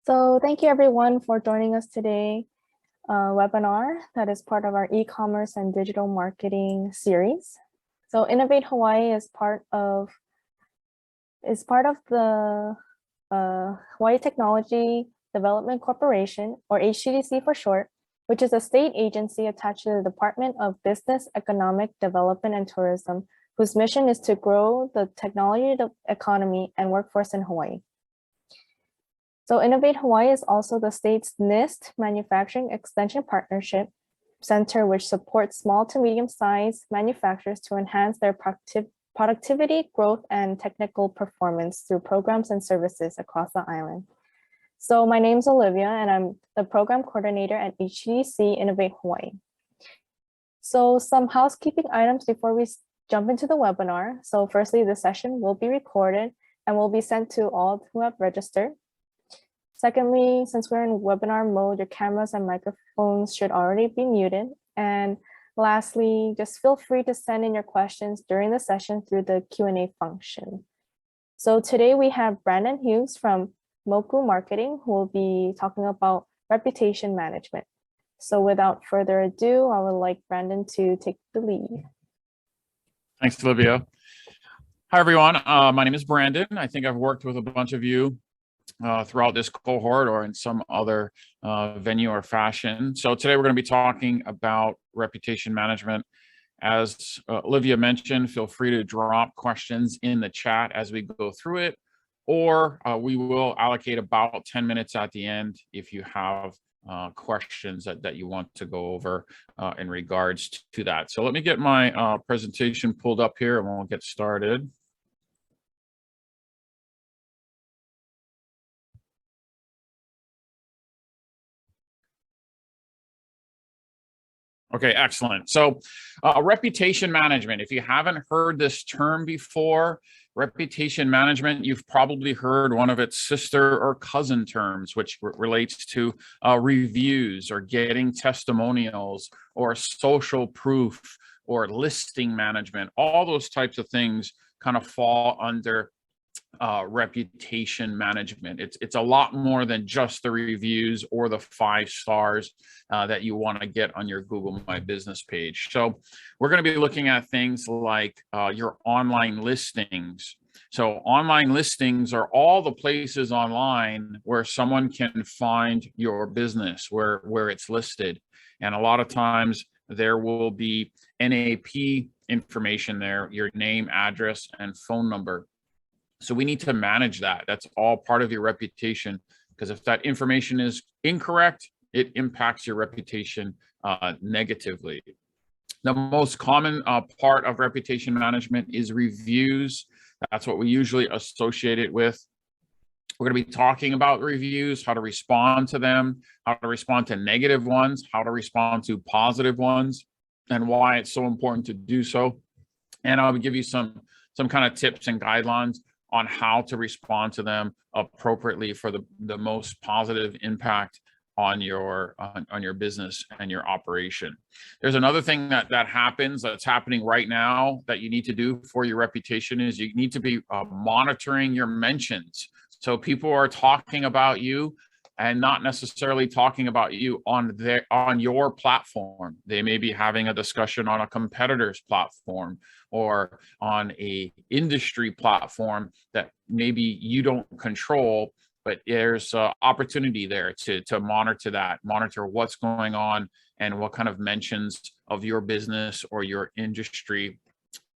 So thank you everyone for joining us today webinar that is part of our e-commerce and digital marketing series. So Innovate Hawaii is part of the Hawaii Technology Development Corporation, or HTDC for short, which is a state agency attached to the Department of Business, Economic Development and Tourism, whose mission is to grow the technology economy and workforce in Hawaii. So Innovate Hawaii is also the state's NIST Manufacturing Extension Partnership Center, which supports small to medium-sized manufacturers to enhance their productivity, growth, and technical performance through programs and services across the island. So my name is Olivia, and I'm the program coordinator at HTDC Innovate Hawaii. So some housekeeping items before we jump into the webinar. So firstly, the session will be recorded and will be sent to all who have registered. Secondly, since we're in webinar mode, your cameras and microphones should already be muted. And lastly, just feel free to send in your questions during the session through the Q&A function. So today we have Brandon Hughes from Moku Marketing, who will be talking about reputation management. So without further ado, I would like Brandon to take the lead. Thanks, Olivia. Hi, everyone. My name is Brandon. I think I've worked with a bunch of you throughout this cohort or in some other venue or fashion. So today we're going to be talking about reputation management. As Olivia mentioned, feel free to drop questions in the chat as we go through it, or we will allocate about 10 minutes at the end if you have questions that you want to go over in regards to that. So let me get my presentation pulled up here and we'll get started. Okay, excellent. So reputation management, if you haven't heard this term before, reputation management, you've probably heard one of its sister or cousin terms, which relates to reviews or getting testimonials or social proof or listing management. All those types of things kind of fall under reputation management. It's a lot more than just the reviews or the 5 stars that you want to get on your Google My Business page. So we're going to be looking at things like your online listings. So online listings are all the places online where someone can find your business, where it's listed. And a lot of times there will be NAP information there, your name, address, and phone number. So we need to manage that. That's all part of your reputation, because if that information is incorrect, it impacts your reputation negatively. The most common part of reputation management is reviews. That's what we usually associate it with. We're going to be talking about reviews, how to respond to them, how to respond to negative ones, how to respond to positive ones, and why it's so important to do so. And I'll give you some kind of tips and guidelines on how to respond to them appropriately for the most positive impact on your business and your operation. There's another thing that's happening right now that you need to do for your reputation is you need to be monitoring your mentions. So people are talking about you and not necessarily talking about you on your platform. They may be having a discussion on a competitor's platform or on a industry platform that maybe you don't control, but there's opportunity there to monitor what's going on and what kind of mentions of your business or your industry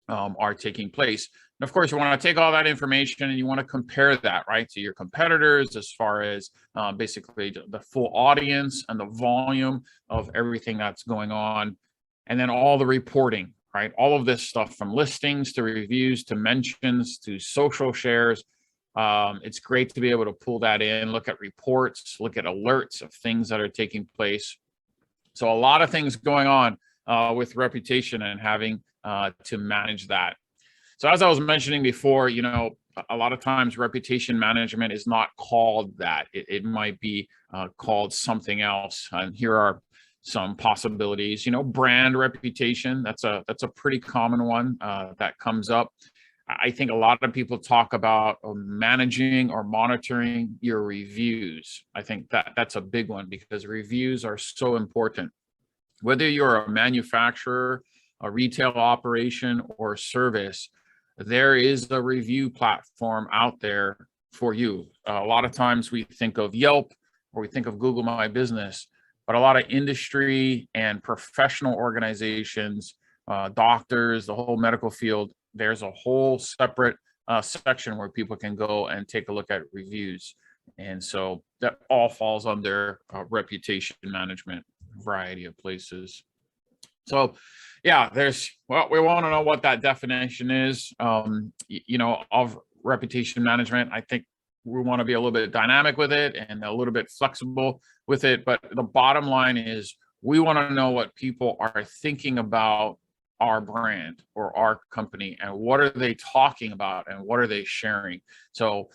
are taking place. And of course, you want to take all that information and you want to compare that, right, to your competitors as far as basically the full audience and the volume of everything that's going on. And then all the reporting, right? All of this stuff from listings to reviews to mentions to social shares. It's great to be able to pull that in, look at reports, look at alerts of things that are taking place. So a lot of things going on with reputation and having to manage that. So as I was mentioning before, you know, a lot of times reputation management is not called that. It might be called something else. And here are some possibilities. You know, brand reputation, that's a pretty common one that comes up. I think a lot of people talk about managing or monitoring your reviews. I think that's a big one because reviews are so important. Whether you're a manufacturer, a retail operation, or service, there is a review platform out there for you. A lot of times we think of Yelp or we think of Google My Business, but a lot of industry and professional organizations, doctors, the whole medical field, there's a whole separate section where people can go and take a look at reviews. And so that all falls under reputation management, variety of places. So yeah, well, we want to know what that definition is, of reputation management. I think we want to be a little bit dynamic with it and a little bit flexible with it. But the bottom line is we want to know what people are thinking about our brand or our company and what are they talking about and what are they sharing. So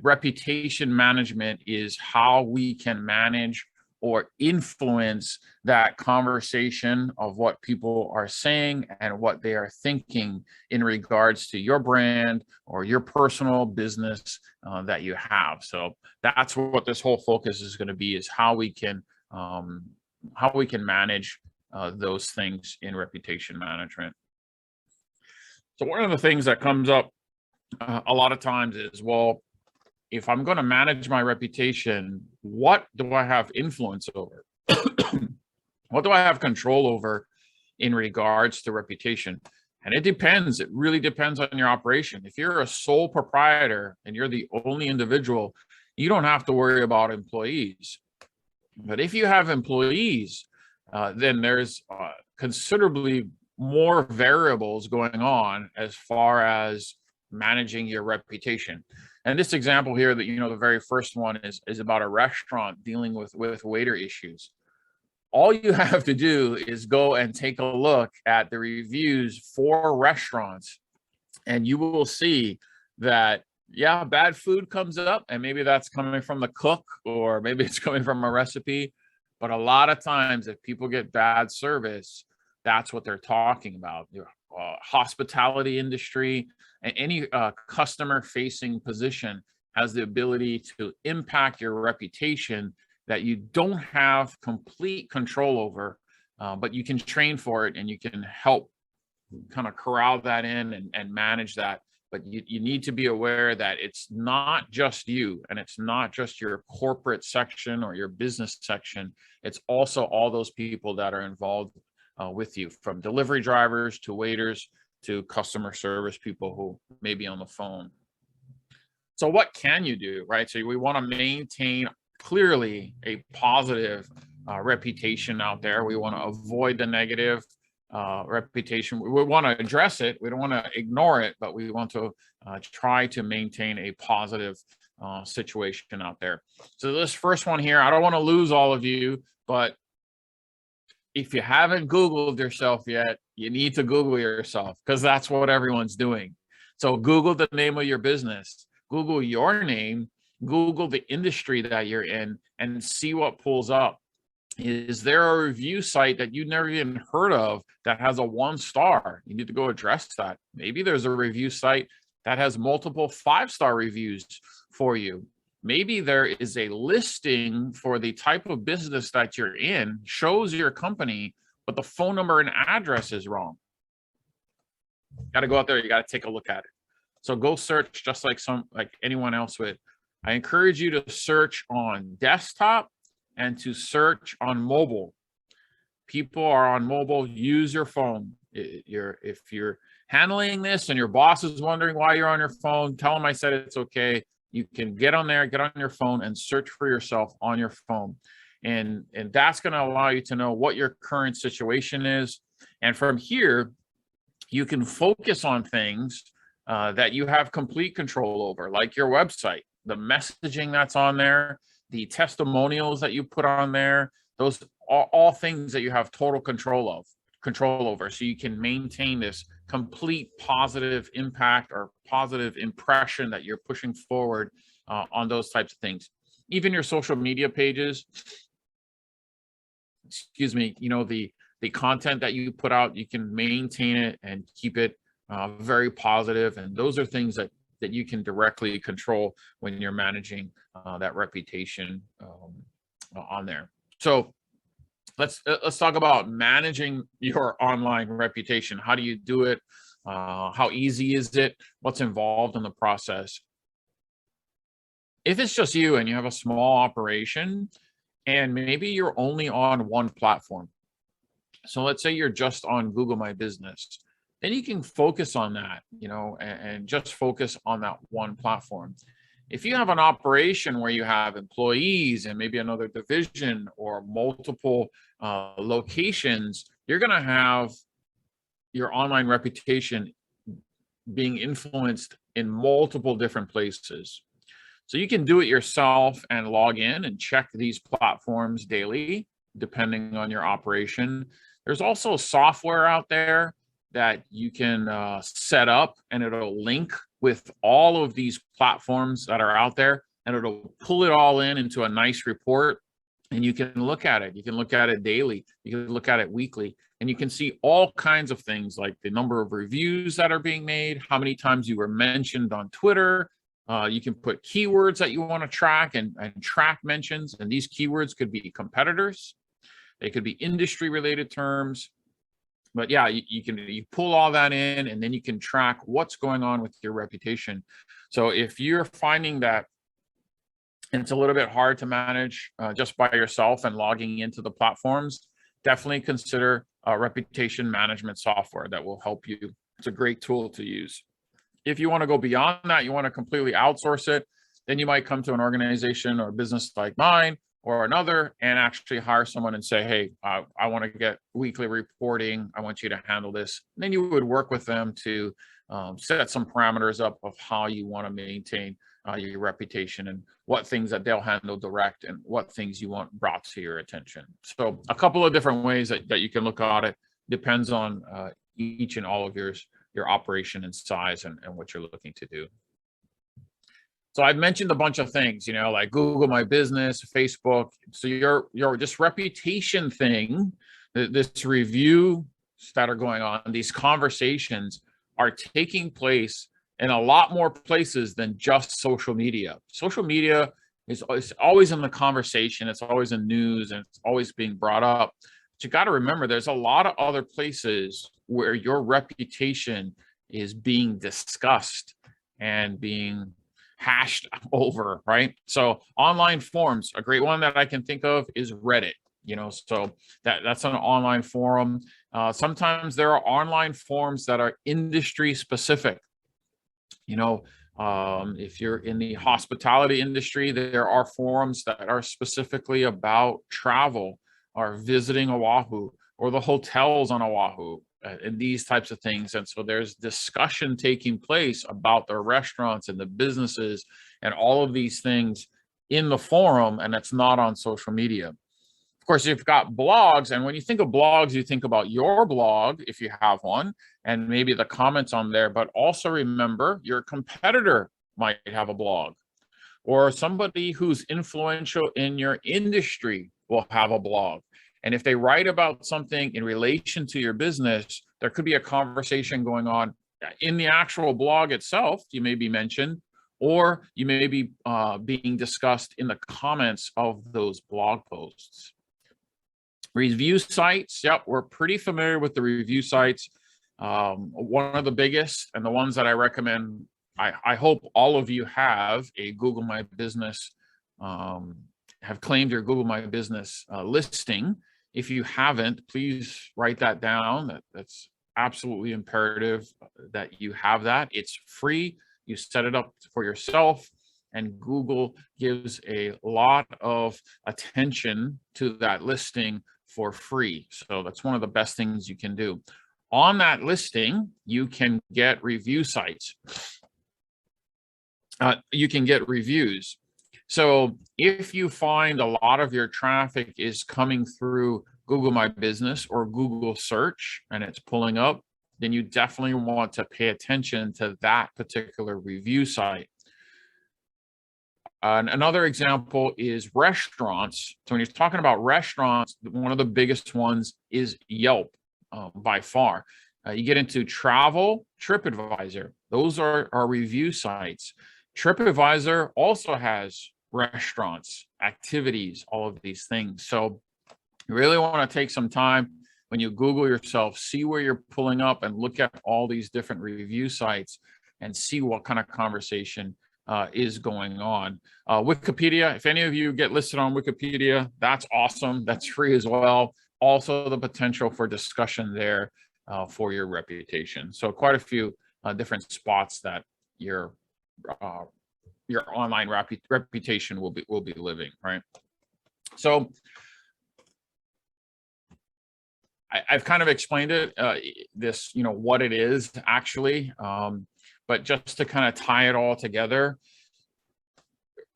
reputation management is how we can manage or influence that conversation of what people are saying and what they are thinking in regards to your brand or your personal business that you have. So that's what this whole focus is going to be, is how we can manage those things in reputation management. So one of the things that comes up a lot of times is, well, if I'm going to manage my reputation, what do I have influence over? What do I have control over in regards to reputation? And it depends. It really depends on your operation. If you're a sole proprietor and you're the only individual, you don't have to worry about employees. But if you have employees, then there's considerably more variables going on as far as managing your reputation. And this example here that, the very first one is about a restaurant dealing with waiter issues. All you have to do is go and take a look at the reviews for restaurants, and you will see that, yeah, bad food comes up, and maybe that's coming from the cook or maybe it's coming from a recipe. But a lot of times if people get bad service, that's what they're talking about. Hospitality industry and any customer facing position has the ability to impact your reputation that you don't have complete control over, but you can train for it and you can help kind of corral that in and manage that. But you need to be aware that it's not just you and it's not just your corporate section or your business section. It's also all those people that are involved with you, from delivery drivers to waiters to customer service people who may be on the phone. So what can you do, right? So we want to maintain clearly a positive reputation out there. We want to avoid the negative reputation. We want to address it. We don't want to ignore it, but we want to try to maintain a positive situation out there. So this first one here, I don't want to lose all of you, but if you haven't Googled yourself yet, you need to Google yourself, because that's what everyone's doing. So Google the name of your business, Google your name, Google the industry that you're in, and see what pulls up. Is there a review site that you never even heard of that has a 1-star? You need to go address that. Maybe there's a review site that has multiple 5-star reviews for you. Maybe there is a listing for the type of business that you're in, shows your company, but the phone number and address is wrong. Got to go out there. You got to take a look at it. So go search just like anyone else would. I encourage you to search on desktop and to search on mobile. People are on mobile. Use your phone. If you're handling this and your boss is wondering why you're on your phone, tell them I said it's okay. You can get on there, get on your phone and search for yourself on your phone. And that's going to allow you to know what your current situation is. And from here, you can focus on things that you have complete control over, like your website, the messaging that's on there, the testimonials that you put on there. Those are all things that you have total control over. So you can maintain this complete positive impact or positive impression that you're pushing forward on those types of things. Even your social media pages, the content that you put out, you can maintain it and keep it very positive, and those are things that you can directly control when you're managing that reputation on there. So let's talk about managing your online reputation. How do you do it? How easy is it? What's involved in the process? If it's just you and you have a small operation and maybe you're only on one platform, so let's say you're just on Google My Business, then you can focus on that, and just focus on that one platform. If you have an operation where you have employees and maybe another division or multiple locations, you're going to have your online reputation being influenced in multiple different places. So you can do it yourself and log in and check these platforms daily, depending on your operation. There's also software out there that you can set up, and it'll link with all of these platforms that are out there, and it'll pull it all into a nice report, and you can look at it. You can look at it daily. You can look at it weekly, and you can see all kinds of things like the number of reviews that are being made, how many times you were mentioned on Twitter. You can put keywords that you want to track and track mentions, and these keywords could be competitors. They could be industry related terms. But yeah, you pull all that in, and then you can track what's going on with your reputation. So if you're finding that it's a little bit hard to manage just by yourself and logging into the platforms, definitely consider reputation management software that will help you. It's a great tool to use. If you want to go beyond that, you want to completely outsource it, then you might come to an organization or business like mine or another and actually hire someone and say, hey, I want to get weekly reporting. I want you to handle this. And then you would work with them to set some parameters up of how you want to maintain your reputation and what things that they'll handle direct and what things you want brought to your attention. So a couple of different ways that you can look at it. Depends on each and all of your operation and size and what you're looking to do. So I've mentioned a bunch of things, like Google My Business, Facebook. So your just reputation thing, this review that are going on, these conversations are taking place in a lot more places than just social media. Social media is always in the conversation. It's always in news and it's always being brought up. But you got to remember, there's a lot of other places where your reputation is being discussed and being hashed over, right? So online forums, a great one that I can think of is Reddit. So that's an online forum. Sometimes there are online forums that are industry specific. If you're in the hospitality industry, there are forums that are specifically about travel or visiting Oahu or the hotels on Oahu and these types of things. And so there's discussion taking place about the restaurants and the businesses and all of these things in the forum, and it's not on social media. Of course, you've got blogs, and when you think of blogs, you think about your blog, if you have one, and maybe the comments on there, but also remember your competitor might have a blog, or somebody who's influential in your industry will have a blog. And if they write about something in relation to your business, there could be a conversation going on in the actual blog itself. You may be mentioned, or you may be being discussed in the comments of those blog posts. Review sites. Yep, we're pretty familiar with the review sites. One of the biggest and the ones that I recommend, I hope all of you have a Google My Business, have claimed your Google My Business listing. If you haven't, please write that down. That's absolutely imperative that you have that. It's free. You set it up for yourself, and Google gives a lot of attention to that listing for free. So that's one of the best things you can do. On that listing, you can get review sites. You can get reviews. So if you find a lot of your traffic is coming through Google My Business or Google search and it's pulling up, then you definitely want to pay attention to that particular review site. Another example is restaurants. So when you're talking about restaurants, one of the biggest ones is Yelp by far. You get into travel, TripAdvisor. Those are review sites. TripAdvisor also has restaurants, activities, all of these things. So you really want to take some time when you Google yourself, see where you're pulling up and look at all these different review sites and see what kind of conversation is going on. Wikipedia, if any of you get listed on Wikipedia, that's awesome. That's free as well. Also the potential for discussion there for your reputation. So quite a few different spots that your online reputation will be living, right? So I've kind of explained it, this, what it is actually, but just to kind of tie it all together,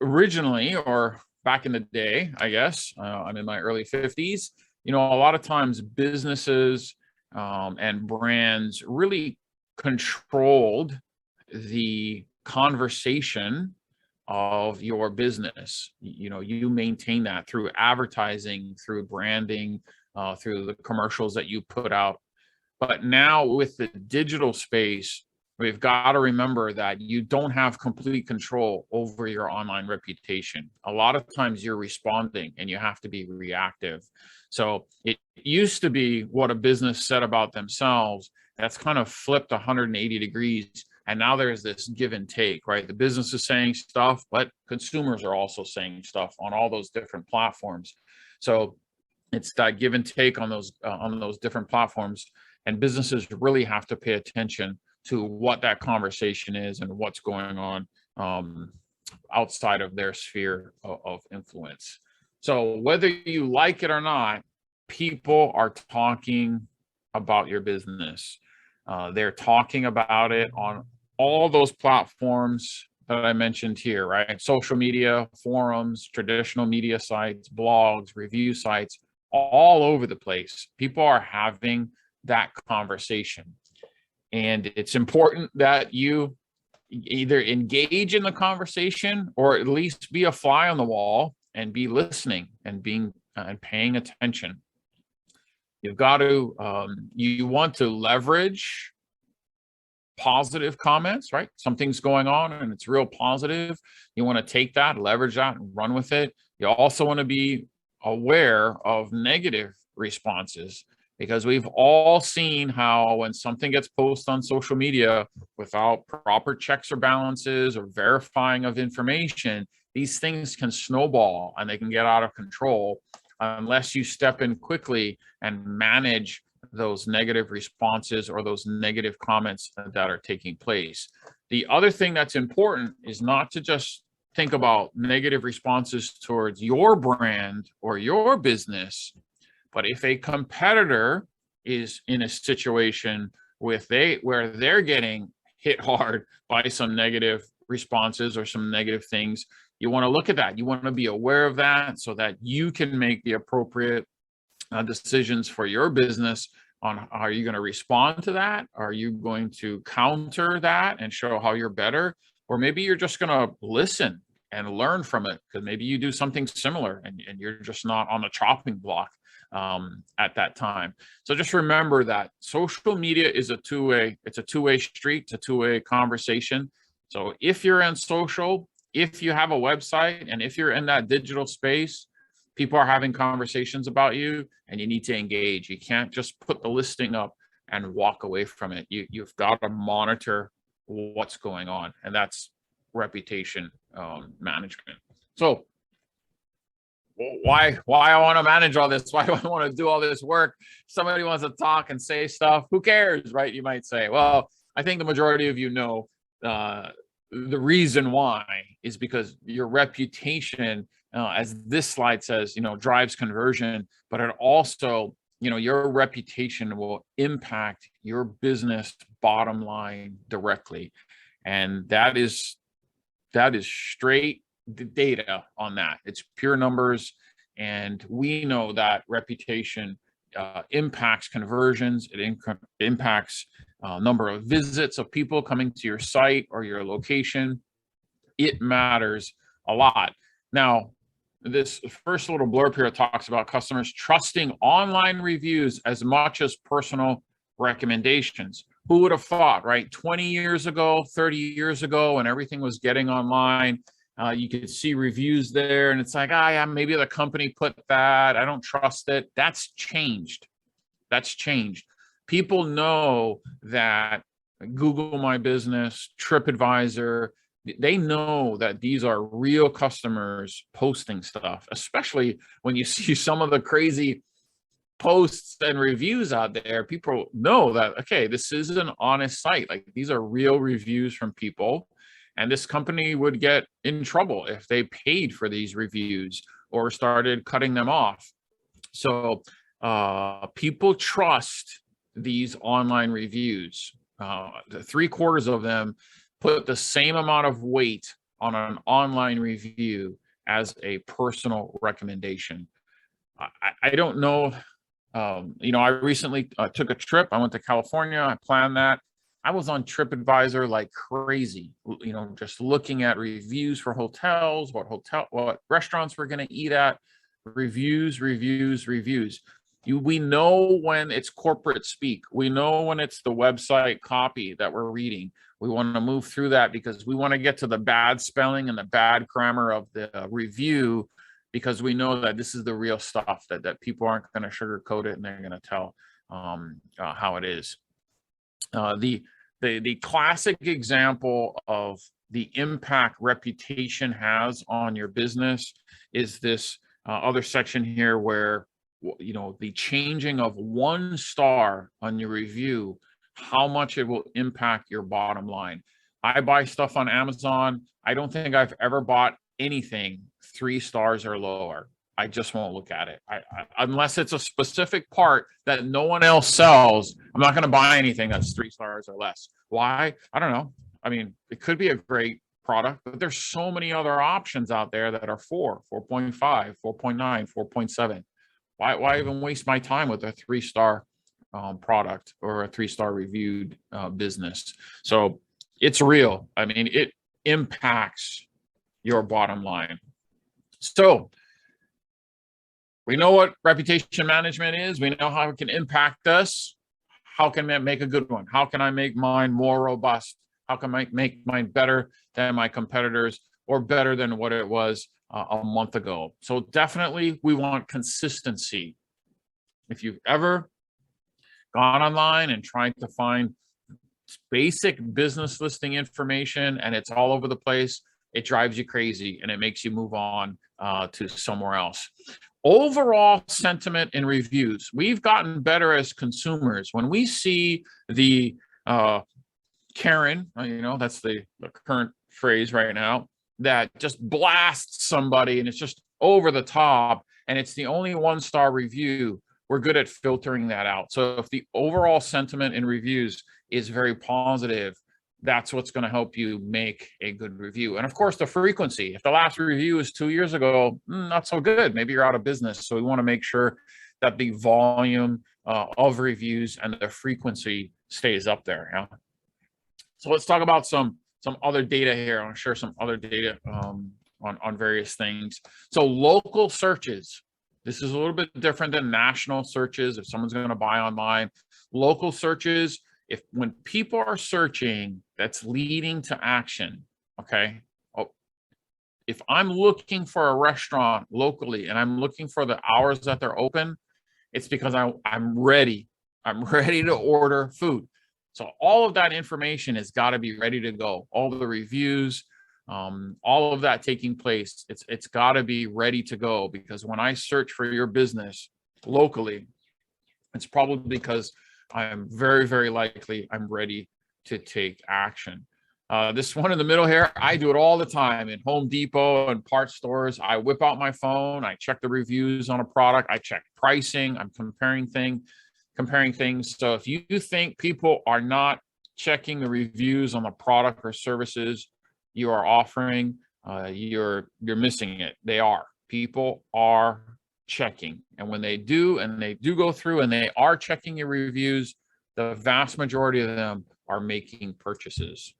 originally, or back in the day, I guess, I'm in my early 50s, a lot of times businesses and brands really controlled the conversation of your business. You maintain that through advertising, through branding, through the commercials that you put out. But now with the digital space, we've got to remember that you don't have complete control over your online reputation. A lot of times you're responding and you have to be reactive. So it used to be what a business said about themselves. That's kind of flipped 180 degrees. And now there's this give and take, right? The business is saying stuff, but consumers are also saying stuff on all those different platforms. So it's that give and take on those different platforms, and businesses really have to pay attention to what that conversation is and what's going on outside of their sphere of influence. So whether you like it or not, people are talking about your business. They're talking about it on all those platforms that I mentioned here, right? Social media, forums, traditional media sites, blogs, review sites, all over the place. People are having that conversation. And it's important that you either engage in the conversation or at least be a fly on the wall and be listening and paying attention. You've got to, you want to leverage positive comments, right? Something's going on and it's real positive. You want to take that, leverage that, and run with it. You also want to be aware of negative responses, because we've all seen how when something gets posted on social media without proper checks or balances or verifying of information, these things can snowball and they can get out of control unless you step in quickly and manage those negative responses or those negative comments that are taking place. The other thing that's important is not to just think about negative responses towards your brand or your business, but if a competitor is in a situation where they're getting hit hard by some negative responses or some negative things, you want to look at that. You want to be aware of that so that you can make the appropriate decisions for your business on how are you going to respond to that? Are you going to counter that and show how you're better? Or maybe you're just going to listen and learn from it, because maybe you do something similar and you're just not on the chopping block at that time. So just remember that social media is it's a two-way street, it's a two-way conversation. So if you're in social, if you have a website, and if you're in that digital space, people are having conversations about you and you need to engage. You can't just put the listing up and walk away from it. You've got to monitor what's going on, and that's reputation management. So why I want to manage all this? Why do I want to do all this work? Somebody wants to talk and say stuff. Who cares, right? You might say. Well, I think the majority of you know the reason why is because your reputation, as this slide says, drives conversion, but it also, your reputation will impact your business bottom line directly. And that is straight data on that. It's pure numbers. And we know that reputation impacts conversions. It impacts number of visits of people coming to your site or your location. It matters a lot. Now, this first little blurb here talks about customers trusting online reviews as much as personal recommendations. Who would have thought, right? 20 years ago, 30 years ago, when everything was getting online, you could see reviews there, and it's like, yeah, maybe the company put that. I don't trust it. That's changed. That's changed. People know that Google My Business, TripAdvisor, they know that these are real customers posting stuff, especially when you see some of the crazy posts and reviews out there. People know that, okay, this is an honest site. Like, these are real reviews from people, and this company would get in trouble if they paid for these reviews or started cutting them off. So people trust these online reviews. 3/4 of them put the same amount of weight on an online review as a personal recommendation. I don't know. I recently took a trip. I went to California. I planned that. I was on TripAdvisor like crazy, just looking at reviews for hotels, what restaurants we're going to eat at, reviews. We know when it's corporate speak. We know when it's the website copy that we're reading. We want to move through that because we want to get to the bad spelling and the bad grammar of the review, because we know that this is the real stuff, that people aren't going to sugarcoat it, and they're going to tell how it is. The classic example of the impact reputation has on your business is this other section here, where the changing of 1 star on your review, how much it will impact your bottom line. I buy stuff on Amazon. I don't think I've ever bought anything 3 stars or lower. I just won't look at it. Unless it's a specific part that no one else sells, I'm not going to buy anything that's 3 stars or less. Why? I don't know. I mean, it could be a great product, but there's so many other options out there that are 4, 4.5, 4.9, 4.7. Why even waste my time with a 3-star product or a 3-star reviewed business? So it's real. I mean, it impacts your bottom line. So we know what reputation management is. We know how it can impact us. How can I make a good one? How can I make mine more robust? How can I make mine better than my competitors, or better than what it was a month ago? So definitely we want consistency. If you've ever gone online and tried to find basic business listing information and it's all over the place, it drives you crazy and it makes you move on to somewhere else. Overall sentiment in reviews. We've gotten better as consumers. When we see the Karen, that's the current phrase right now, that just blasts somebody and it's just over the top and it's the only 1-star review, we're good at filtering that out. So if the overall sentiment in reviews is very positive, that's what's going to help you make a good review. And of course, the frequency. If the last review is 2 years ago, not so good. Maybe you're out of business. So we want to make sure that the volume of reviews and the frequency stays up there. Yeah? So let's talk about some other data here. I want to share some other data on various things. So local searches. This is a little bit different than national searches. If someone's going to buy online, local searches, when people are searching, that's leading to action. Okay. If I'm looking for a restaurant locally and I'm looking for the hours that they're open, it's because I'm ready. I'm ready to order food. So all of that information has got to be ready to go. All the reviews, all of that taking place, it's got to be ready to go, because when I search for your business locally, it's probably because I'm very, very likely I'm ready to take action. This one in the middle here, I do it all the time in Home Depot and parts stores. I whip out my phone, I check the reviews on a product, I check pricing, I'm comparing things. So if you think people are not checking the reviews on the product or services you are offering, you're missing it. They are. People are checking. And when they do, and they do go through and they are checking your reviews, the vast majority of them are making purchases.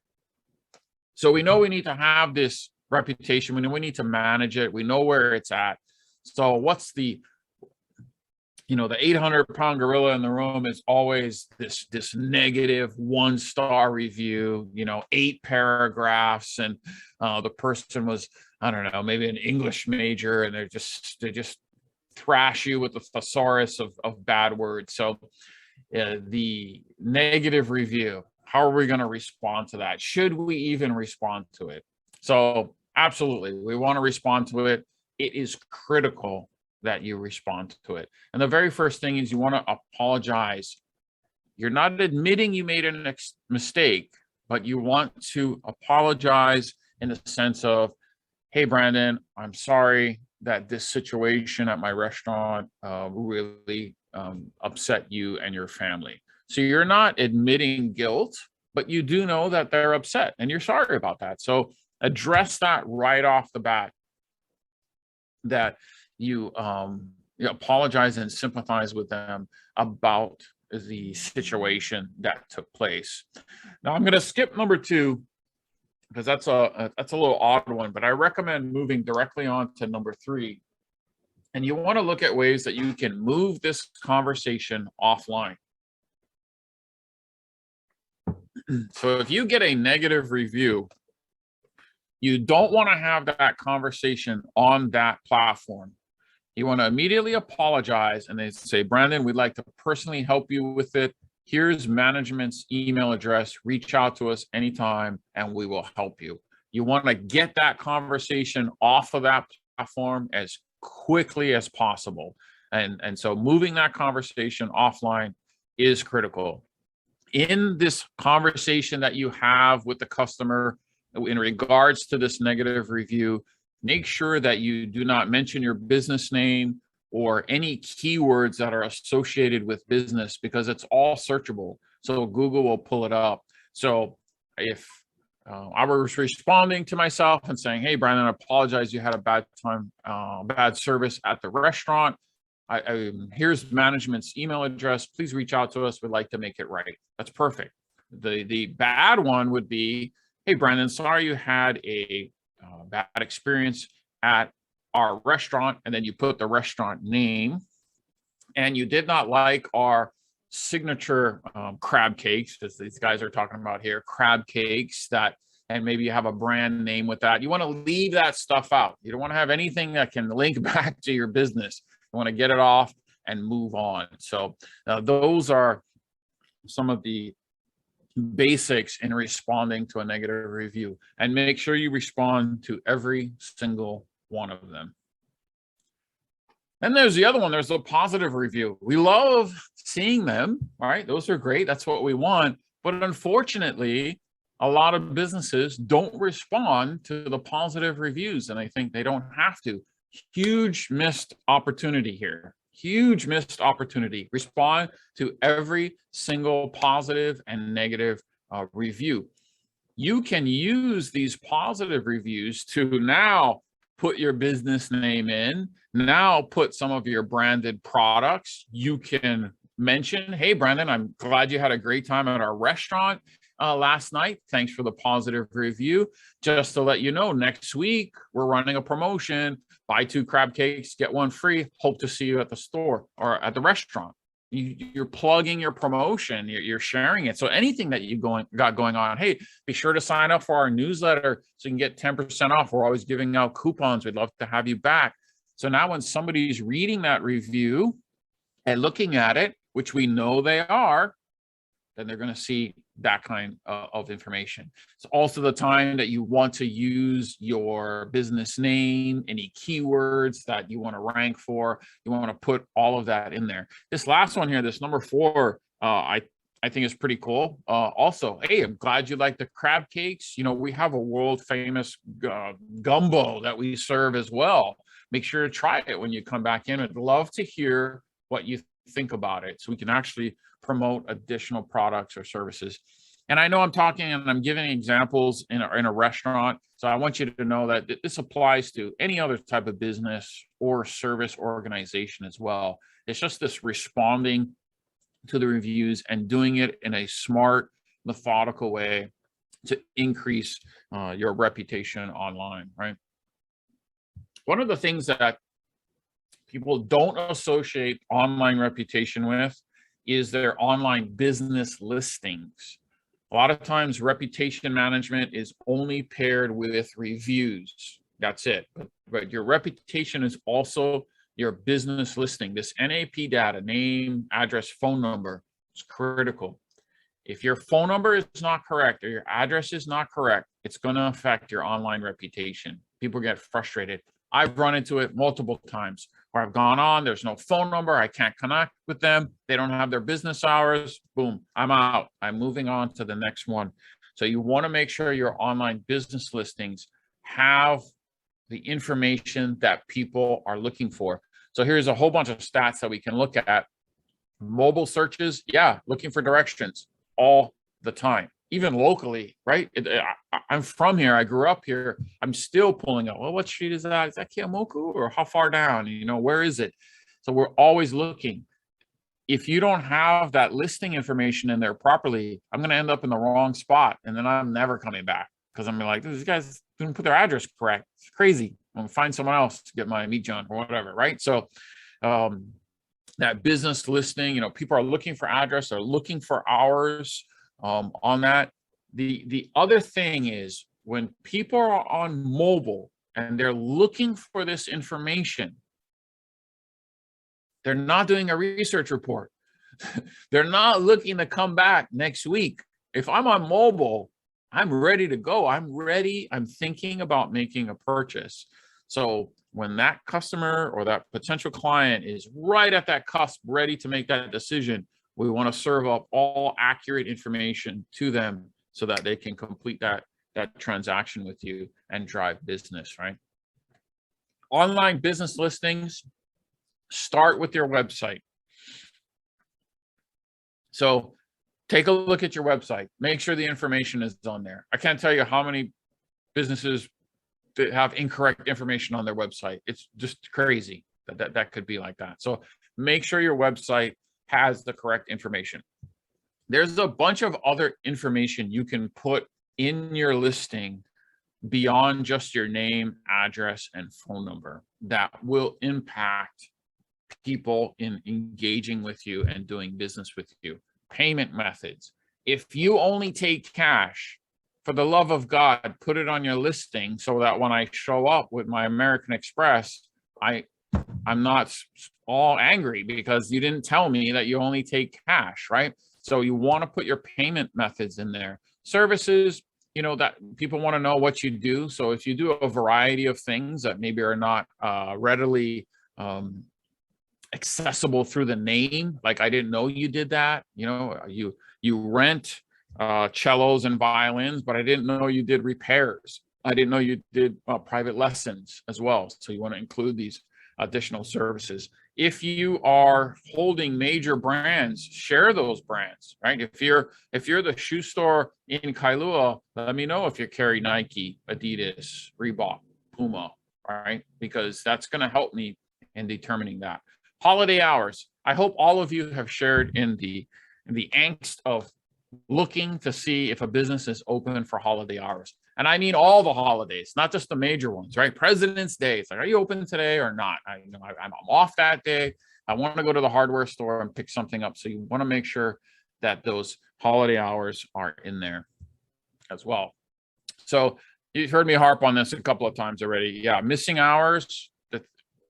So we know we need to have this reputation. We know we need to manage it. We know where it's at. So what's the the 800-pound gorilla in the room is always this negative 1-star review, 8 paragraphs, and the person was, I don't know, maybe an English major, and they just thrash you with the thesaurus of bad words. So the negative review, how are we going to respond to that? Should we even respond to it? So absolutely, we want to respond to it. It is critical that you respond to it. And the very first thing is you want to apologize. You're not admitting you made a mistake, but you want to apologize in the sense of, hey, Brandon, I'm sorry that this situation at my restaurant really upset you and your family. So you're not admitting guilt, but you do know that they're upset and you're sorry about that. So address that right off the bat, that you apologize and sympathize with them about the situation that took place. Now I'm going to skip number 2 because that's a little odd one, but I recommend moving directly on to number 3. And you want to look at ways that you can move this conversation offline. So if you get a negative review, you don't want to have that conversation on that platform. You want to immediately apologize and they say, Brandon, we'd like to personally help you with it. Here's management's email address. Reach out to us anytime and we will help you. You want to get that conversation off of that platform as quickly as possible. And so moving that conversation offline is critical. In this conversation that you have with the customer in regards to this negative review, make sure that you do not mention your business name or any keywords that are associated with business, because it's all searchable. So Google will pull it up. So if I was responding to myself and saying, hey, Brandon, I apologize, you had a bad time, bad service at the restaurant. Here's management's email address. Please reach out to us. We'd like to make it right. That's perfect. The bad one would be, hey, Brandon, sorry you had a bad experience at our restaurant, and then you put the restaurant name, and you did not like our signature crab cakes, as these guys are talking about here, crab cakes that, and maybe you have a brand name with that. You want to leave that stuff out. You don't want to have anything that can link back to your business. You want to get it off and move on. So those are some of the basics in responding to a negative review, and make sure you respond to every single one of them. And there's the other one. There's a positive review. We love seeing them, all right? Those are great. That's what we want. But unfortunately, a lot of businesses don't respond to the positive reviews, and I think they don't have to. Huge missed opportunity here. Huge missed opportunity. Respond to every single positive and negative review. You can use these positive reviews to now put your business name in, now put some of your branded products. You can mention, hey, Brandon, I'm glad you had a great time at our restaurant last night. Thanks for the positive review. Just to let you know, next week, we're running a promotion. Buy 2 crab cakes, get 1 free. Hope to see you at the store or at the restaurant. You're plugging your promotion. You're sharing it. So anything that you got going on, hey, be sure to sign up for our newsletter so you can get 10% off. We're always giving out coupons. We'd love to have you back. So now when somebody's reading that review and looking at it, which we know they are, then they're going to see that kind of information. It's also the time that you want to use your business name, any keywords that you want to rank for. You want to put all of that in there. This last one here, this number 4, I think is pretty cool. Also, hey, I'm glad you like the crab cakes. We have a world famous gumbo that we serve as well. Make sure to try it when you come back in. I'd love to hear what you think about it, so we can actually promote additional products or services. And I know I'm talking and I'm giving examples in a restaurant. So I want you to know that this applies to any other type of business or service organization as well. It's just this responding to the reviews and doing it in a smart, methodical way to increase your reputation online, right? One of the things that people don't associate online reputation with is their online business listings. A lot of times reputation management is only paired with reviews. That's it. But your reputation is also your business listing. This NAP data, name, address, phone number, is critical. If your phone number is not correct or your address is not correct, it's going to affect your online reputation. People get frustrated. I've run into it multiple times where I've gone on, there's no phone number, I can't connect with them, they don't have their business hours, boom, I'm out. I'm moving on to the next one. So you want to make sure your online business listings have the information that people are looking for. So here's a whole bunch of stats that we can look at. Mobile searches, yeah, looking for directions all the time, even locally, right? I'm from here, I grew up here, I'm still pulling up, well, what street is that? Is that Kiamoku, or how far down? You know, where is it? So we're always looking. If you don't have that listing information in there properly, I'm going to end up in the wrong spot, and then I'm never coming back because I'm like, these guys didn't put their address correct. It's crazy. I'm going to find someone else to get my meat John or whatever, right? So that business listing, you know, people are looking for address, they're looking for hours on that. The other thing is when people are on mobile and they're looking for this information, they're not doing a research report. They're not looking to come back next week. If I'm on mobile, I'm ready to go. I'm ready. I'm thinking about making a purchase. So when that customer or that potential client is right at that cusp, ready to make that decision, we want to serve up all accurate information to them so that they can complete that transaction with you and drive business, right? Online business listings start with your website. So take a look at your website. Make sure the information is on there. I can't tell you how many businesses that have incorrect information on their website. It's just crazy that could be like that. So make sure your website has the correct information. There's a bunch of other information you can put in your listing beyond just your name, address, and phone number that will impact people in engaging with you and doing business with you. Payment methods. If you only take cash, for the love of God, put it on your listing so that when I show up with my American Express, I'm not all angry because you didn't tell me that you only take cash, right? So you want to put your payment methods in there. Services, you know, that people want to know what you do. So if you do a variety of things that maybe are not readily accessible through the name, like I didn't know you did that, you know, you rent cellos and violins, but I didn't know you did repairs. I didn't know you did private lessons as well. So you want to include these additional services. If you are holding major brands, share those brands, right? If you're the shoe store in Kailua, let me know if you carry Nike, Adidas, Reebok, Puma, right? Because that's going to help me in determining that. Holiday hours. I hope all of you have shared in the angst of looking to see if a business is open for holiday hours. And I mean all the holidays, not just the major ones, right? President's Day. It's like, are you open today or not? I'm off that day. I want to go to the hardware store and pick something up. So you want to make sure that those holiday hours are in there as well. So you've heard me harp on this a couple of times already. Yeah, missing hours,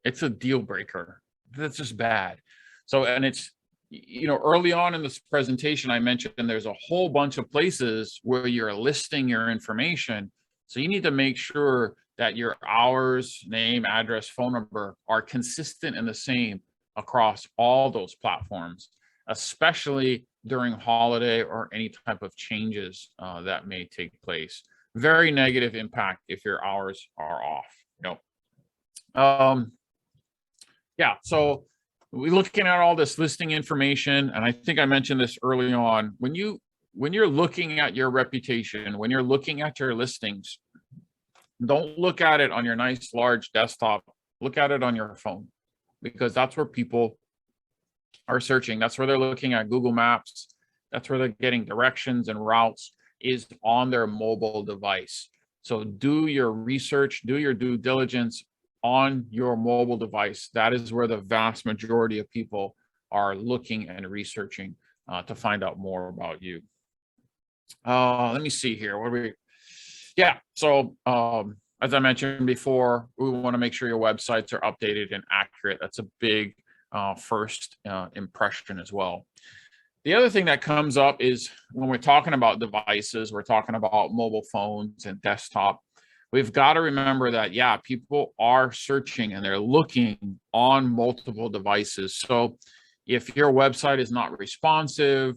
it's a deal breaker. That's just bad. So, and it's, you know, early on in this presentation, I mentioned there's a whole bunch of places where you're listing your information. So you need to make sure that your hours, name, address, phone number are consistent and the same across all those platforms, especially during holiday or any type of changes that may take place. Very negative impact if your hours are off. You know, yeah. So we're looking at all this listing information, and I think I mentioned this early on. When you're looking at your reputation, when you're looking at your listings, don't look at it on your nice large desktop. Look at it on your phone, because that's where people are searching. That's where they're looking at Google Maps. That's where they're getting directions and routes, is on their mobile device. So do your research, do your due diligence, on your mobile device. That is where the vast majority of people are looking and researching to find out more about you. Let me see here. What do we? Yeah. So as I mentioned before, we want to make sure your websites are updated and accurate. That's a big first impression as well. The other thing that comes up is when we're talking about devices, we're talking about mobile phones and desktop. We've got to remember that, yeah, people are searching and they're looking on multiple devices. So if your website is not responsive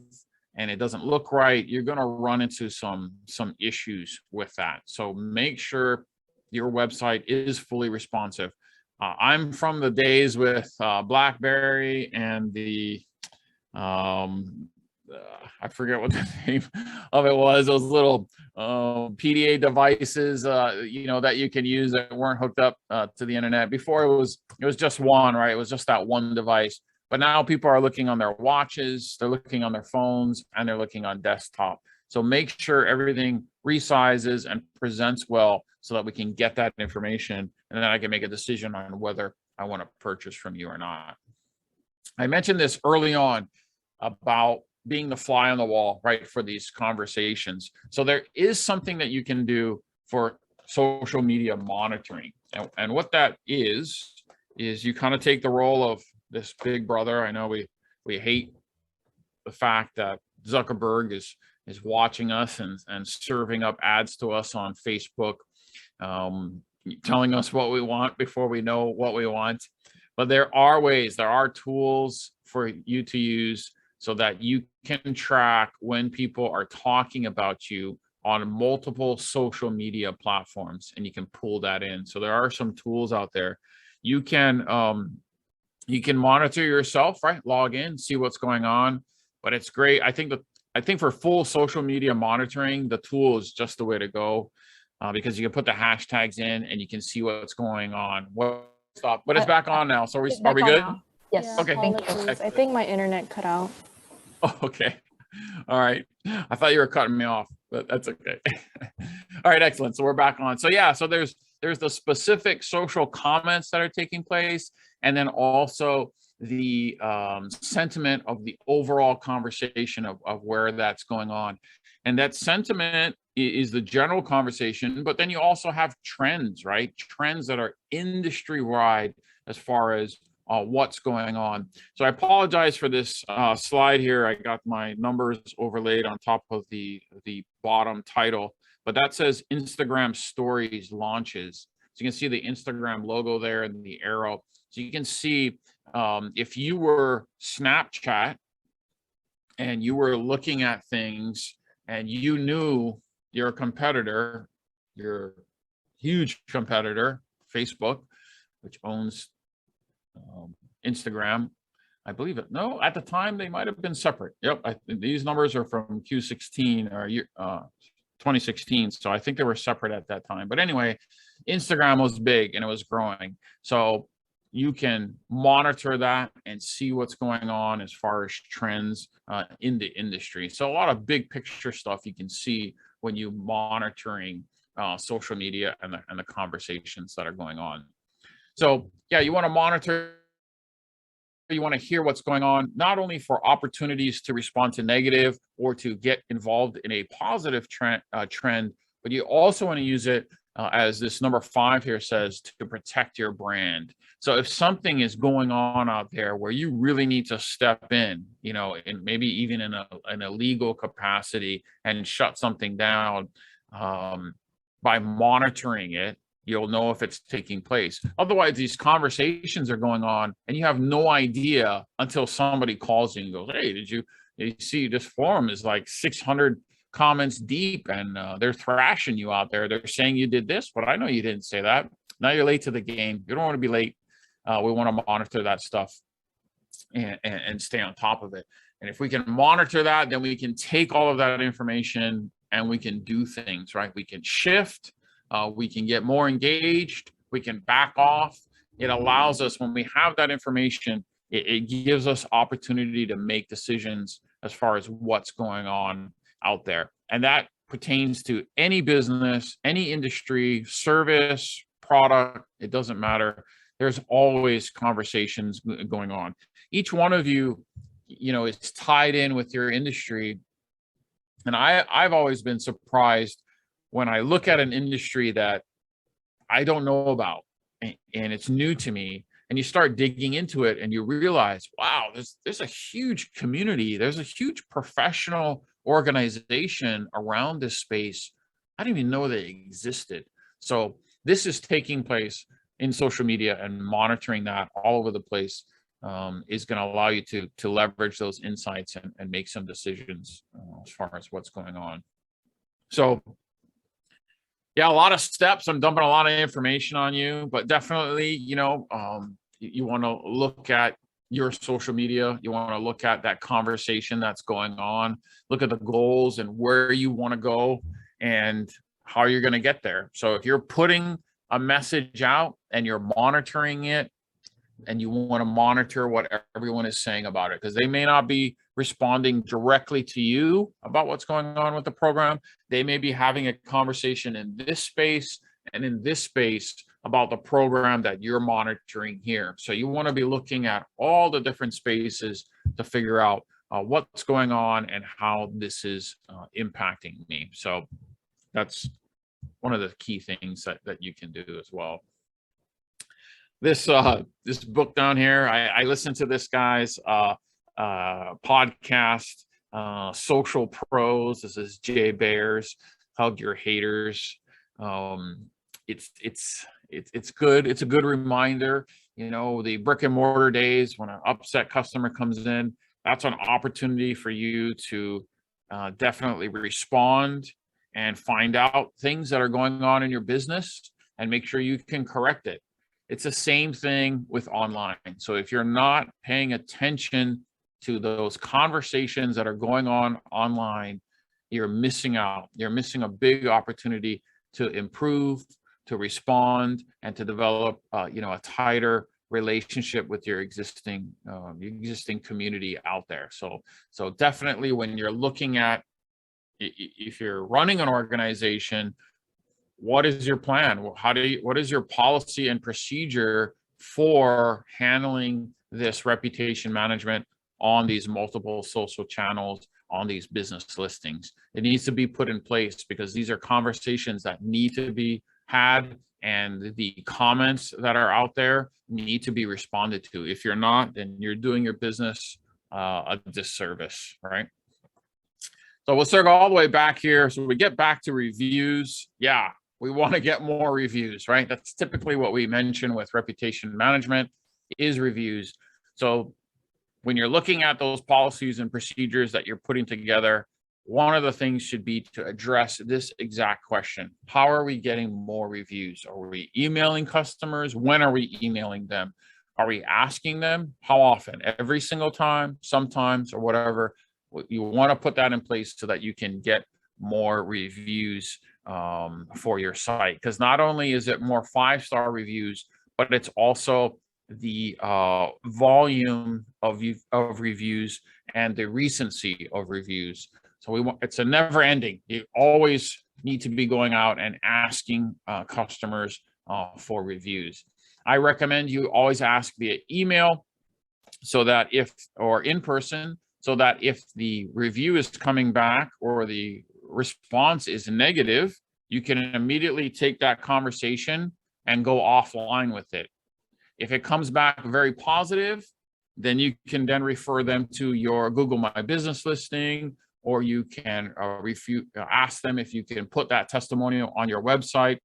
and it doesn't look right, you're going to run into some issues with that. So make sure your website is fully responsive. I'm from the days with BlackBerry and the I forget what the name of it was. Those little PDA devices, that you can use that weren't hooked up to the internet. Before it was just one, right? It was just that one device. But now people are looking on their watches, they're looking on their phones, and they're looking on desktop. So make sure everything resizes and presents well so that we can get that information, and then I can make a decision on whether I want to purchase from you or not. I mentioned this early on about being the fly on the wall, right, for these conversations. So there is something that you can do for social media monitoring. And what that is you kind of take the role of this big brother. I know we hate the fact that Zuckerberg is watching us and serving up ads to us on Facebook, telling us what we want before we know what we want. But there are ways, there are tools for you to use so that you can track when people are talking about you on multiple social media platforms, and you can pull that in. So there are some tools out there. You can monitor yourself, right? Log in, see what's going on. But it's great. I think for full social media monitoring, the tool is just the way to go, because you can put the hashtags in and you can see what's going on. Stop, but it's back on now. So are we good? Now. Yes. Yeah, Okay. apologies. I think my internet cut out. Oh, okay. All right. I thought you were cutting me off, but that's okay. All right, excellent. So we're back on. So yeah, so there's the specific social comments that are taking place, and then also the sentiment of the overall conversation of where that's going on. And that sentiment is the general conversation, but then you also have trends, right? Trends that are industry-wide as far as what's going on. So I apologize for this slide here. I got my numbers overlaid on top of the bottom title, but that says Instagram Stories launches. So you can see the Instagram logo there and the arrow. So you can see if you were Snapchat and you were looking at things and you knew your competitor, your huge competitor, Facebook, which owns Instagram, I believe it. No, at the time they might have been separate. Yep, these numbers are from Q16 or 2016, so I think they were separate at that time. But anyway, Instagram was big and it was growing, so you can monitor that and see what's going on as far as trends in the industry. So a lot of big picture stuff you can see when you monitoring social media and the conversations that are going on. So yeah, you want to monitor, you want to hear what's going on, not only for opportunities to respond to negative or to get involved in a positive trend, but you also want to use it as this number 5 here says, to protect your brand. So if something is going on out there where you really need to step in, and maybe even in a legal capacity and shut something down, by monitoring it, you'll know if it's taking place. Otherwise, these conversations are going on and you have no idea until somebody calls you and goes, hey, did you see this forum is like 600 comments deep and they're thrashing you out there. They're saying you did this, but I know you didn't say that. Now you're late to the game. You don't want to be late. We want to monitor that stuff and stay on top of it. And if we can monitor that, then we can take all of that information and we can do things, right? We can shift. We can get more engaged, we can back off. It allows us, when we have that information, it gives us opportunity to make decisions as far as what's going on out there. And that pertains to any business, any industry, service, product, it doesn't matter. There's always conversations going on. Each one of you, is tied in with your industry. And I've always been surprised when I look at an industry that I don't know about and it's new to me, and you start digging into it and you realize, wow, there's a huge community, there's a huge professional organization around this space. I didn't even know they existed. So this is taking place in social media, and monitoring that all over the place is going to allow you to leverage those insights and make some decisions as far as what's going on. So yeah, a lot of steps. I'm dumping a lot of information on you, but definitely, you want to look at your social media. You want to look at that conversation that's going on, look at the goals and where you want to go and how you're going to get there. So if you're putting a message out and you're monitoring it, and you want to monitor what everyone is saying about it, because they may not be responding directly to you about what's going on with the program. They may be having a conversation in this space and in this space about the program that you're monitoring here. So you want to be looking at all the different spaces to figure out what's going on and how this is impacting me. So that's one of the key things that you can do as well. This book down here, I listened to this guy's podcast, Social Pros. This is Jay Baer's Hug Your Haters. It's good. It's a good reminder. The brick and mortar days, when an upset customer comes in, that's an opportunity for you to definitely respond and find out things that are going on in your business and make sure you can correct it. It's the same thing with online. So if you're not paying attention to those conversations that are going on online, you're missing out. You're missing a big opportunity to improve, to respond, and to develop, a tighter relationship with your existing community out there. So definitely, when you're looking at, if you're running an organization, what is your plan? What is your policy and procedure for handling this reputation management on these multiple social channels, on these business listings? It needs to be put in place, because these are conversations that need to be had, and the comments that are out there need to be responded to. If you're not, then you're doing your business a disservice, right? So we'll circle all the way back here. So we get back to reviews. Yeah, we want to get more reviews, right? That's typically what we mention with reputation management, is reviews. So when you're looking at those policies and procedures that you're putting together, one of the things should be to address this exact question. How are we getting more reviews? Are we emailing customers? When are we emailing them? Are we asking them? How often? Every single time, sometimes, or whatever. You want to put that in place so that you can get more reviews for your site, because not only is it more 5-star reviews, but it's also the volume of reviews and the recency of reviews. So it's a never ending. You always need to be going out and asking customers for reviews. I recommend you always ask via email, or in person, so that if the review is coming back or the response is negative, you can immediately take that conversation and go offline with it. If it comes back very positive, then you can then refer them to your Google My Business listing, or you can ask them if you can put that testimonial on your website.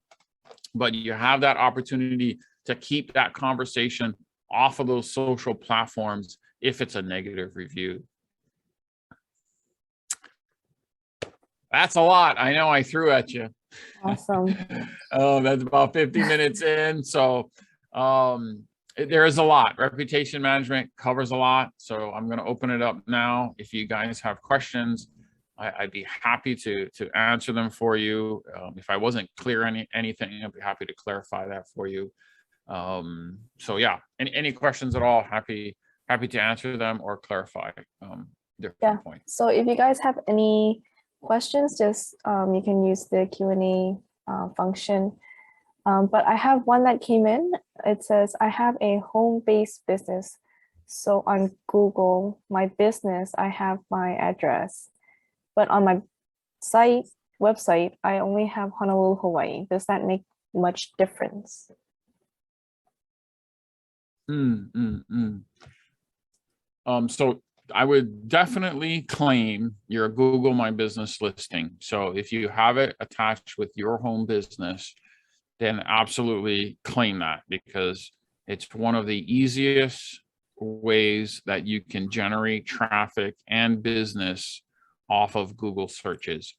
But you have that opportunity to keep that conversation off of those social platforms if it's a negative review. That's a lot. I know I threw at you. Awesome. Oh, that's about 50 minutes in. So there is a lot. Reputation management covers a lot. So I'm going to open it up now. If you guys have questions, I'd be happy to answer them for you. If I wasn't clear anything, I'd be happy to clarify that for you. So yeah, any questions at all, happy to answer them or clarify different points. So if you guys have any questions, just you can use the Q&A function But I have one that came in. It says, I have a home-based business. So on Google, my business, I have my address. But on my website, I only have Honolulu, Hawaii. Does that make much difference? So I would definitely claim your Google My Business listing. So if you have it attached with your home business, then absolutely claim that, because it's one of the easiest ways that you can generate traffic and business off of Google searches.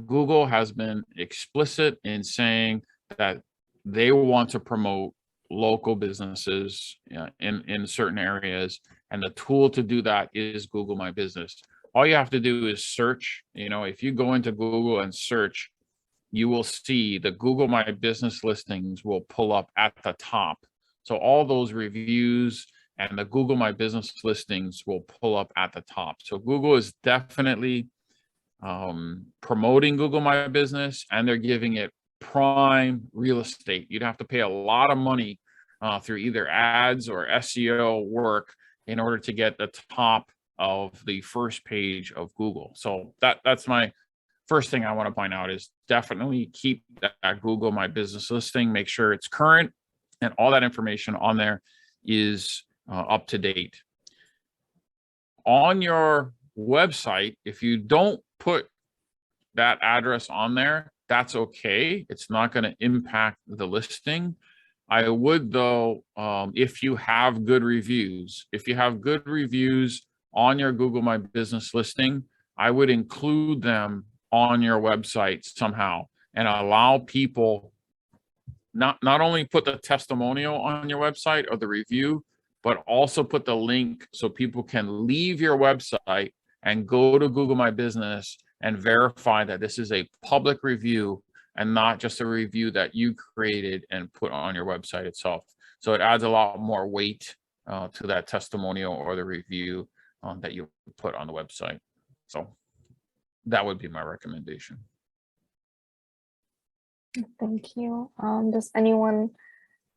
Google has been explicit in saying that they want to promote local businesses in certain areas, and the tool to do that is Google My Business. All you have to do is search. If you go into Google and search, you will see the Google My Business listings will pull up at the top. So all those reviews and the Google My Business listings will pull up at the top. So Google is definitely promoting Google My Business, and they're giving it prime real estate. You'd have to pay a lot of money through either ads or SEO work in order to get the top of the first page of Google. So that's my first thing I want to point out, is definitely keep that Google My Business listing, make sure it's current and all that information on there is up to date. On your website, if you don't put that address on there, that's okay. It's not going to impact the listing. I would, though, if you have good reviews, on your Google My Business listing, I would include them on your website somehow and allow people not only put the testimonial on your website or the review, but also put the link so people can leave your website and go to Google My Business and verify that this is a public review and not just a review that you created and put on your website itself. So it adds a lot more weight to that testimonial or the review that you put on the website. So that would be my recommendation. Thank you. Does anyone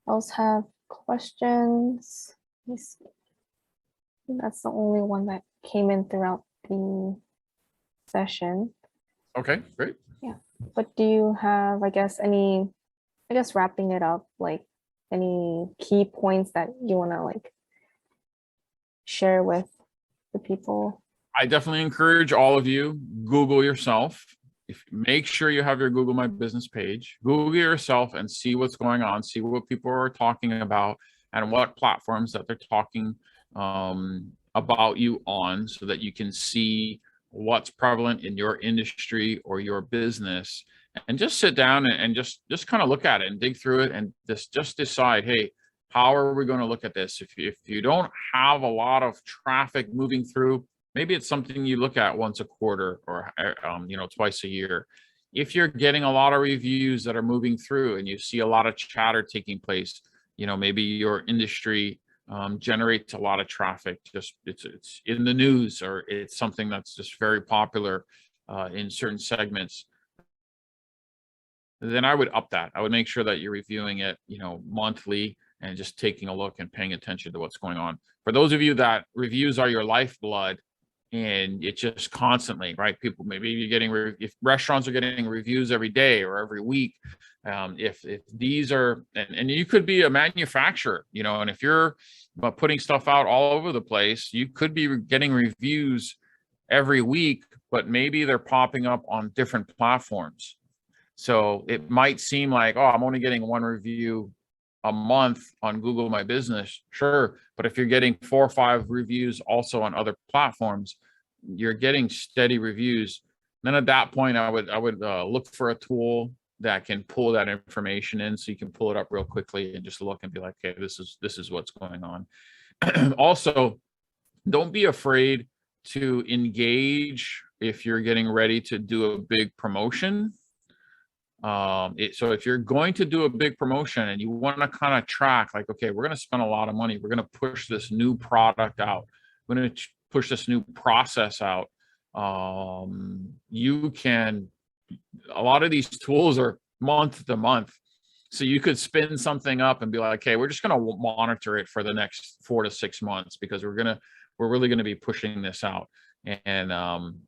else have questions? Let me see. That's the only one that came in throughout the session. Okay, great. Yeah. But do you have, wrapping it up, like any key points that you want to share with the people? I definitely encourage all of you, Google yourself. Make sure you have your Google My Business page. Google yourself and see what's going on, see what people are talking about and what platforms that they're talking about you on, so that you can see what's prevalent in your industry or your business, and just sit down and just kind of look at it and dig through it and just decide, hey, how are we going to look at this? If you don't have a lot of traffic moving through, maybe it's something you look at once a quarter or twice a year. If you're getting a lot of reviews that are moving through and you see a lot of chatter taking place, maybe your industry generates a lot of traffic, just it's in the news, or it's something that's just very popular in certain segments, then I would up that. I would make sure that you're reviewing it, monthly, and just taking a look and paying attention to what's going on. For those of you that reviews are your lifeblood, and it's just constantly, right? People, maybe you're getting, if restaurants are getting reviews every day or every week, if these are, and you could be a manufacturer, and if you're putting stuff out all over the place, you could be getting reviews every week, but maybe they're popping up on different platforms. So it might seem like, oh, I'm only getting one review a month on Google My Business. Sure. But if you're getting 4 or 5 reviews also on other platforms, you're getting steady reviews. Then at that point, I would look for a tool that can pull that information in, so you can pull it up real quickly and just look and be like, okay, this is what's going on. Also, don't be afraid to engage if you're getting ready to do a big promotion. So if you're going to do a big promotion and you want to kind of track, like, okay, we're going to spend a lot of money, we're going to push this new product out, we're going to push this new process out, you can, a lot of these tools are month to month. So you could spin something up and be like, okay, we're just going to monitor it for the next 4 to 6 months because we're really going to be pushing this out. And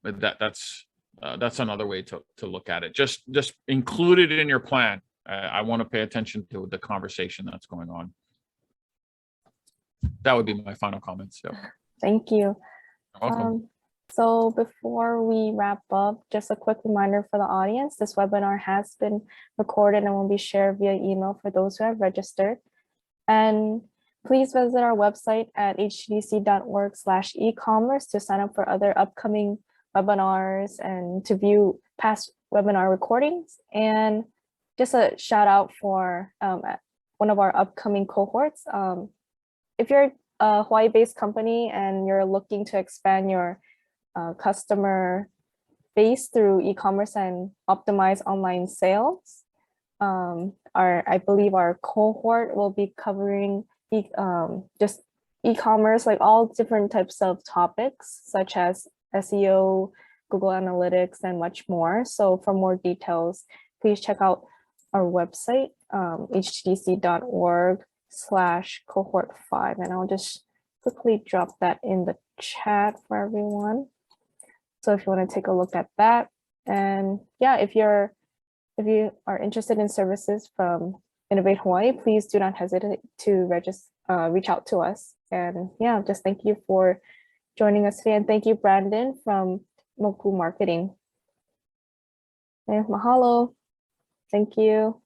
that's another way to look at it. Just include it in your plan. I want to pay attention to the conversation that's going on. That would be my final comments. So. Thank you. You're welcome. So before we wrap up, just a quick reminder for the audience, this webinar has been recorded and will be shared via email for those who have registered. And please visit our website at htdc.org/ecommerce to sign up for other upcoming webinars and to view past webinar recordings. And just a shout out for one of our upcoming cohorts. If you're a Hawaii-based company and you're looking to expand your customer base through e-commerce and optimize online sales, I believe our cohort will be covering just e-commerce, like all different types of topics such as SEO, Google Analytics, and much more. So for more details, please check out our website, htdc.org/cohort5. And I'll just quickly drop that in the chat for everyone. So if you want to take a look at that, and yeah, if you are interested in services from Innovate Hawaii, please do not hesitate to reach out to us. And yeah, just thank you for joining us today, and thank you, Brandon from Moku Marketing. And mahalo. Thank you.